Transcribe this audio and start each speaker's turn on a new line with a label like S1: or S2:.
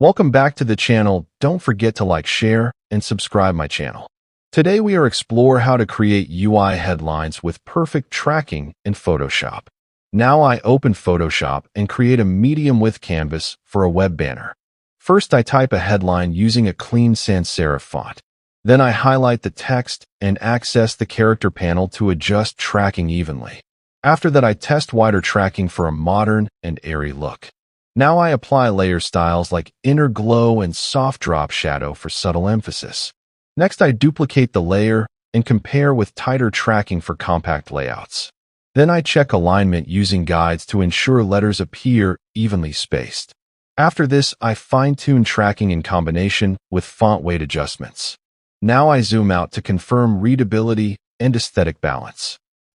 S1: Welcome back to the channel. Don't forget to like, share, and subscribe my channel. Today we are explore how to create UI headlines with perfect tracking in Photoshop. Now I open Photoshop and create a medium width canvas for a web banner. First I type a headline using a clean sans serif font. Then I highlight the text and access the character panel to adjust tracking evenly. After that I test wider tracking for a modern and airy look. Now I apply layer styles like inner glow and soft drop shadow for subtle emphasis. Next I duplicate the layer and compare with tighter tracking for compact layouts. Then I check alignment using guides to ensure letters appear evenly spaced. After this, I fine-tune tracking in combination with font weight adjustments. Now I zoom out to confirm readability and aesthetic balance.